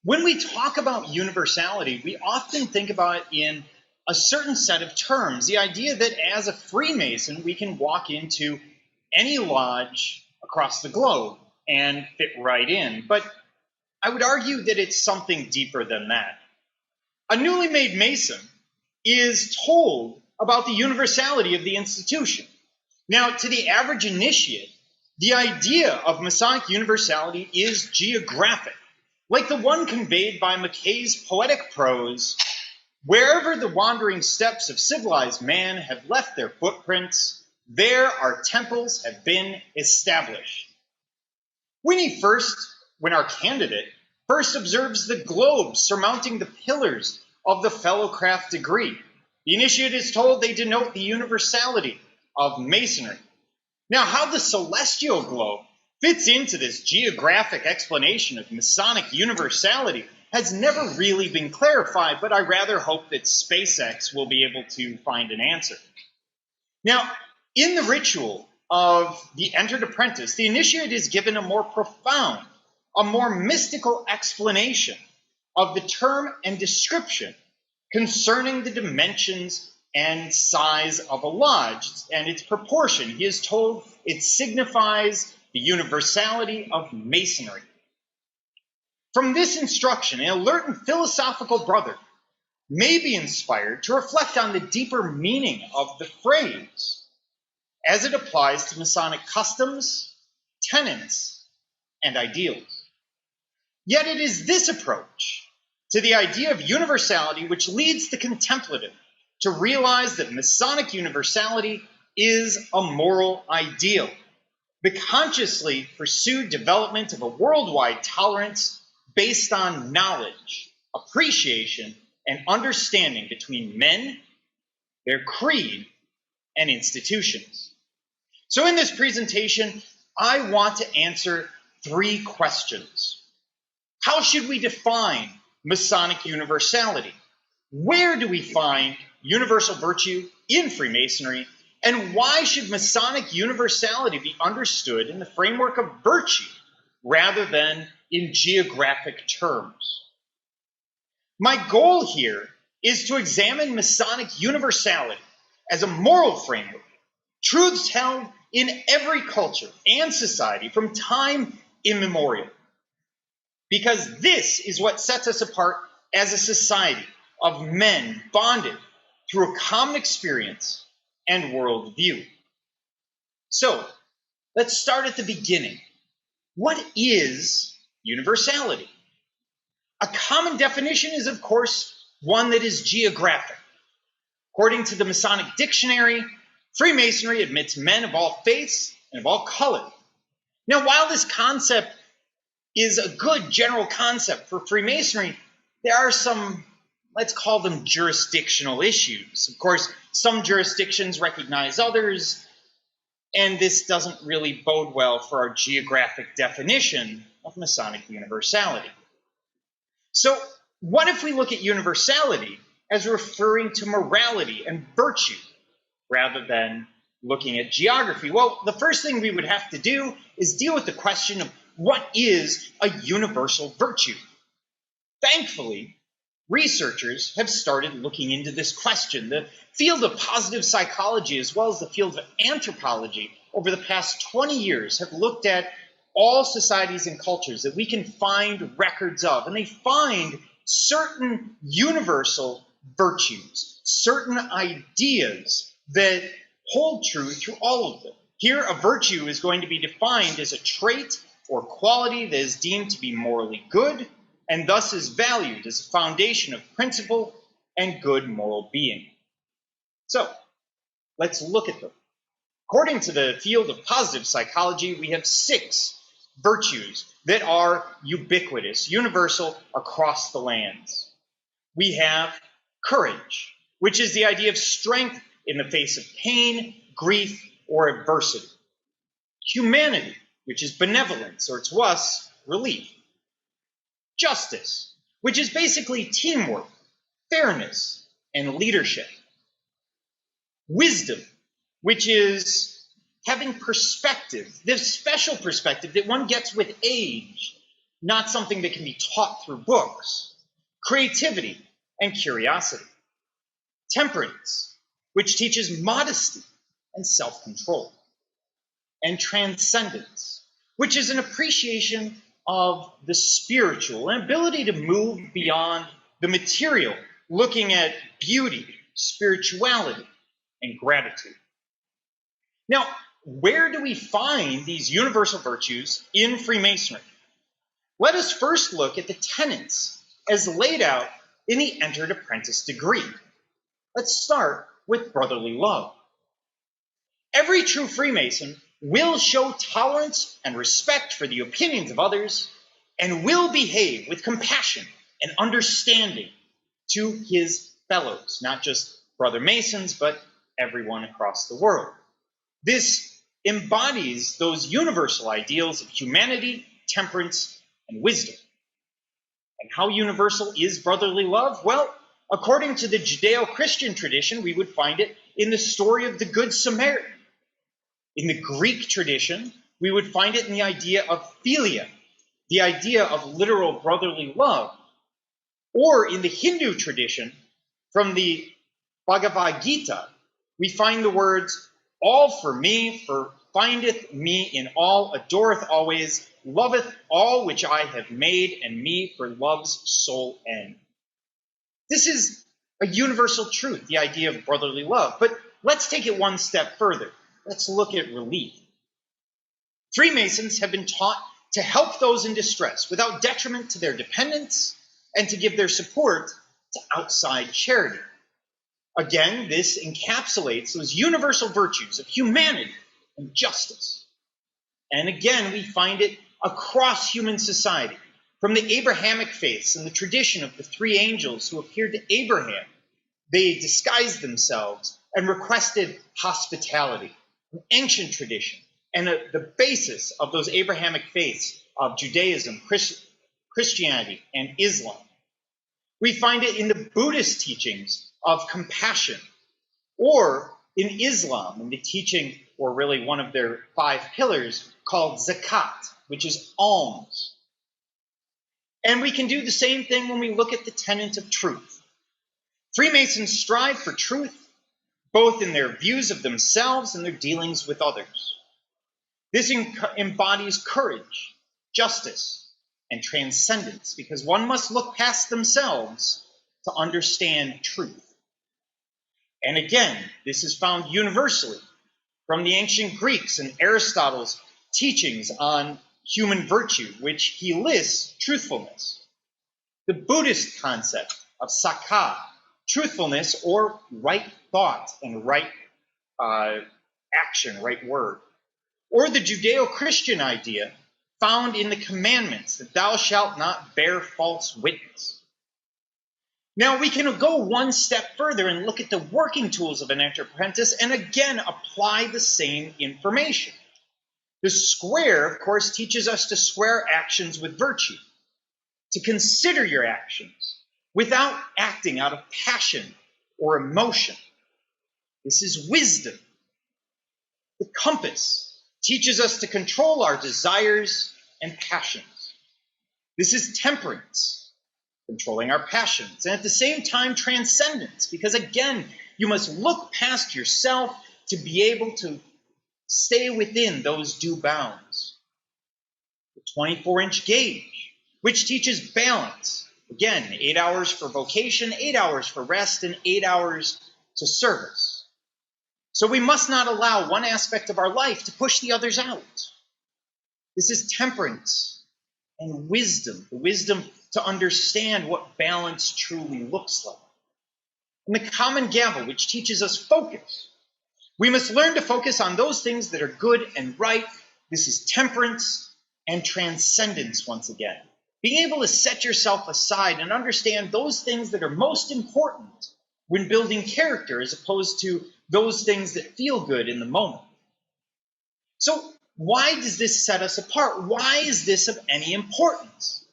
When we talk about universality, we often think about it in a certain set of terms. The idea that as a Freemason, we can walk into any lodge across the globe and fit right in. But I would argue that it's something deeper than that. A newly made Mason is told about the universality of the institution. Now, to the average initiate, the idea of Masonic universality is geographic, like the one conveyed by Mackay's poetic prose. Wherever the wandering steps of civilized man have left their footprints, there our temples have been established. When our candidate first observes the globe surmounting the pillars of the fellowcraft degree, the initiate is told they denote the universality of Masonry. Now, how the celestial globe fits into this geographic explanation of Masonic universality has never really been clarified, but I rather hope that SpaceX will be able to find an answer. Now, in the ritual of the entered apprentice, the initiate is given a more profound, a more mystical explanation of the term and description concerning the dimensions and size of a lodge and its proportion. He is told it signifies the universality of Masonry. From this instruction, an alert and philosophical brother may be inspired to reflect on the deeper meaning of the phrase as it applies to Masonic customs, tenets, and ideals. Yet it is this approach to the idea of universality which leads the contemplative to realize that Masonic universality is a moral ideal, the consciously pursued development of a worldwide tolerance based on knowledge, appreciation, and understanding between men, their creed, and institutions. So in this presentation, I want to answer 3 questions. How should we define Masonic universality? Where do we find universal virtue in Freemasonry? And why should Masonic universality be understood in the framework of virtue rather than in geographic terms? My goal here is to examine Masonic universality as a moral framework, truths held in every culture and society from time immemorial. Because this is what sets us apart as a society of men bonded through a common experience and worldview. So, let's start at the beginning. What is universality? A common definition is, of course, one that is geographic. According to the Masonic Dictionary, Freemasonry admits men of all faiths and of all colors. Now, while this concept is a good general concept for Freemasonry, there are some, let's call them jurisdictional issues. Of course, some jurisdictions recognize others, and this doesn't really bode well for our geographic definition of Masonic universality. So, what if we look at universality as referring to morality and virtue rather than looking at geography? Well, the first thing we would have to do is deal with the question of what is a universal virtue? Thankfully, researchers have started looking into this question. The field of positive psychology, as well as the field of anthropology, over the past 20 years have looked at all societies and cultures that we can find records of, and they find certain universal virtues, certain ideas that hold true through all of them. Here, a virtue is going to be defined as a trait or quality that is deemed to be morally good, and thus is valued as a foundation of principle and good moral being. So, let's look at them. According to the field of positive psychology, we have 6 virtues that are ubiquitous, universal across the lands. We have courage, which is the idea of strength in the face of pain, grief, or adversity. Humanity, which is benevolence, or to us, relief. Justice, which is basically teamwork, fairness, and leadership. Wisdom, which is having perspective, this special perspective that one gets with age, not something that can be taught through books. Creativity and curiosity. Temperance, which teaches modesty and self-control. And transcendence, which is an appreciation of the spiritual, an ability to move beyond the material, looking at beauty, spirituality, and gratitude. Now, where do we find these universal virtues in Freemasonry? Let us first look at the tenets as laid out in the Entered Apprentice degree. Let's start with brotherly love. Every true Freemason will show tolerance and respect for the opinions of others and will behave with compassion and understanding to his fellows, not just brother Masons, but everyone across the world. This embodies those universal ideals of humanity, temperance, and wisdom. And how universal is brotherly love? Well, according to the Judeo-Christian tradition, we would find it in the story of the Good Samaritan. In the Greek tradition, we would find it in the idea of philia, the idea of literal brotherly love. Or in the Hindu tradition, from the Bhagavad Gita, we find the words, all for me, for findeth me in all, adoreth always, loveth all which I have made, and me for love's sole end. This is a universal truth, the idea of brotherly love. But let's take it one step further. Let's look at relief. Freemasons have been taught to help those in distress without detriment to their dependents and to give their support to outside charity. Again, this encapsulates those universal virtues of humanity and justice. And again, we find it across human society. From the Abrahamic faiths and the tradition of the three angels who appeared to Abraham, they disguised themselves and requested hospitality. An ancient tradition and the basis of those Abrahamic faiths of Judaism, Christianity, and Islam. We find it in the Buddhist teachings of compassion, or in Islam, in the teaching, or really one of their 5 pillars, called zakat, which is alms. And we can do the same thing when we look at the tenet of truth. Freemasons strive for truth, both in their views of themselves and their dealings with others. This embodies courage, justice, and transcendence, because one must look past themselves to understand truth. And again, this is found universally from the ancient Greeks and Aristotle's teachings on human virtue, which he lists truthfulness. The Buddhist concept of sakha, truthfulness or right thought and right action, right word. Or the Judeo-Christian idea found in the commandments that thou shalt not bear false witness. Now we can go one step further and look at the working tools of an apprentice and again apply the same information. The square, of course, teaches us to square actions with virtue, to consider your actions without acting out of passion or emotion. This is wisdom. The compass teaches us to control our desires and passions. This is temperance, controlling our passions, and at the same time transcendence, because again, you must look past yourself to be able to stay within those due bounds. The 24-inch gauge, which teaches balance. Again, 8 hours for vocation, 8 hours for rest, and 8 hours to service. So we must not allow one aspect of our life to push the others out. This is temperance and wisdom, the wisdom to understand what balance truly looks like. And the common gavel, which teaches us focus. We must learn to focus on those things that are good and right. This is temperance and transcendence once again. Being able to set yourself aside and understand those things that are most important when building character as opposed to those things that feel good in the moment. So why does this set us apart? Why is this of any importance?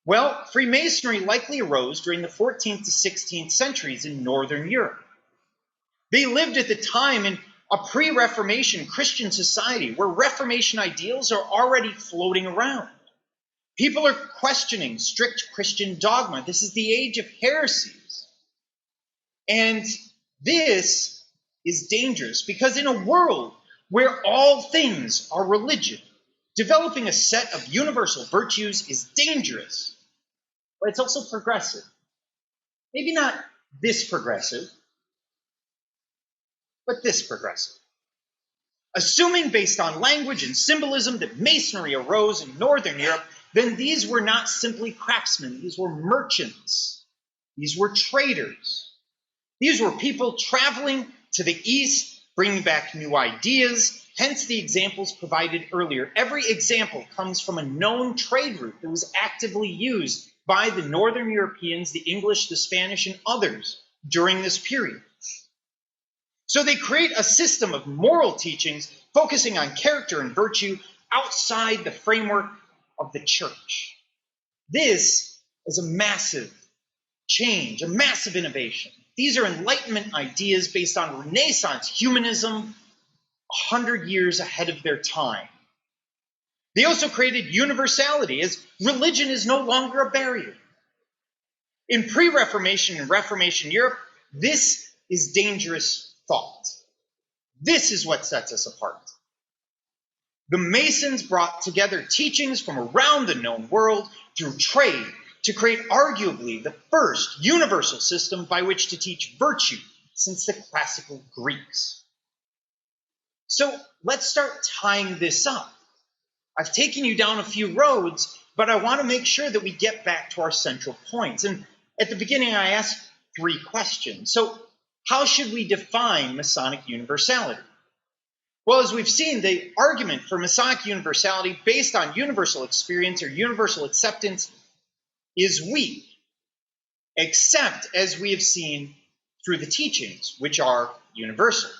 Well, Freemasonry likely arose during the 14th to 16th centuries in Northern Europe. They lived at the time in a pre-Reformation Christian society where Reformation ideals are already floating around. People are questioning strict Christian dogma. This is the age of heresies. And this is dangerous because in a world where all things are religion, developing a set of universal virtues is dangerous, but it's also progressive. Maybe not this progressive, but this progressive. Assuming based on language and symbolism that Masonry arose in Northern Europe, then these were not simply craftsmen, these were merchants, these were traders. These were people traveling to the east, bringing back new ideas, hence the examples provided earlier. Every example comes from a known trade route that was actively used by the Northern Europeans, the English, the Spanish, and others during this period. So they create a system of moral teachings focusing on character and virtue outside the framework of the church. This is a massive change, a massive innovation. These are Enlightenment ideas based on Renaissance humanism 100 years ahead of their time. They also created universality, as religion is no longer a barrier. In pre-Reformation and Reformation Europe, this is dangerous thought. This is what sets us apart. The Masons brought together teachings from around the known world through trade to create arguably the first universal system by which to teach virtue since the classical Greeks. So let's start tying this up. I've taken you down a few roads, but I want to make sure that we get back to our central points. And at the beginning, I asked 3 questions. So how should we define Masonic universality? Well, as we've seen, the argument for Masonic universality based on universal experience or universal acceptance is weak, except as we have seen through the teachings, which are universal.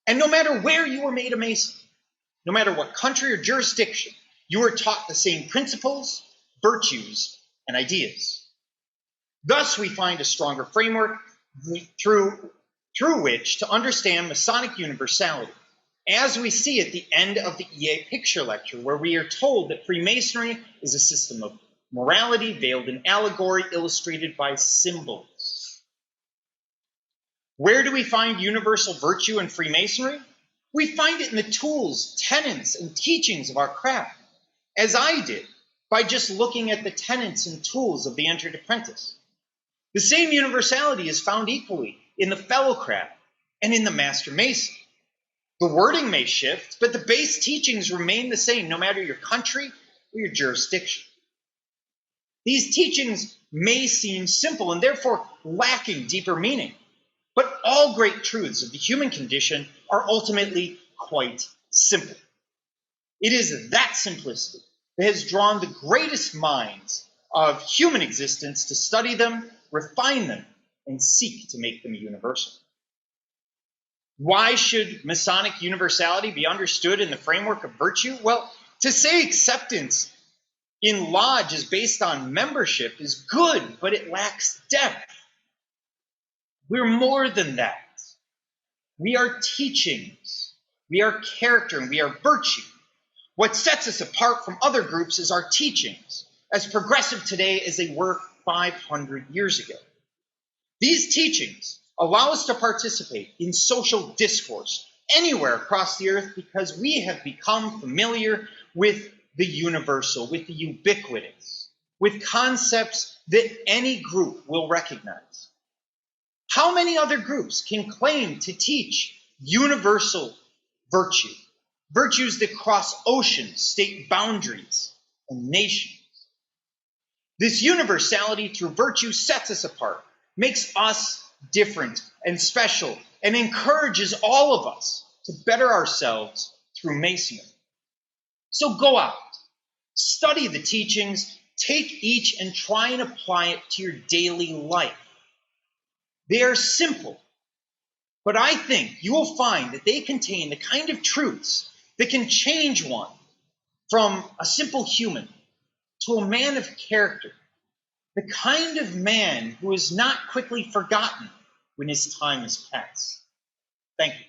And no matter where you were made a Mason, no matter what country or jurisdiction, you were taught the same principles, virtues, and ideas. Thus, we find a stronger framework through which to understand Masonic universality, as we see at the end of the EA Picture Lecture, where we are told that Freemasonry is a system of morality veiled in allegory, illustrated by symbols. Where do we find universal virtue in Freemasonry? We find it in the tools, tenets, and teachings of our craft, as I did by just looking at the tenets and tools of the entered apprentice. The same universality is found equally in the fellow craft and in the master mason. The wording may shift, but the base teachings remain the same no matter your country or your jurisdiction. These teachings may seem simple and therefore lacking deeper meaning, but all great truths of the human condition are ultimately quite simple. It is that simplicity that has drawn the greatest minds of human existence to study them, refine them, and seek to make them universal. Why should Masonic universality be understood in the framework of virtue? Well, to say acceptance in lodge is based on membership is good, but it lacks depth. We're more than that. We are teachings, we are character, and we are virtue. What sets us apart from other groups is our teachings, as progressive today as they were 500 years ago. These teachings allow us to participate in social discourse anywhere across the earth because we have become familiar with the universal, with the ubiquitous, with concepts that any group will recognize. How many other groups can claim to teach universal virtue, virtues that cross oceans, state boundaries, and nations? This universality through virtue sets us apart, makes us different and special, and encourages all of us to better ourselves through Masonry. So go out, study the teachings, take each and try and apply it to your daily life. They are simple, but I think you will find that they contain the kind of truths that can change one from a simple human to a man of character, the kind of man who is not quickly forgotten when his time is past. Thank you.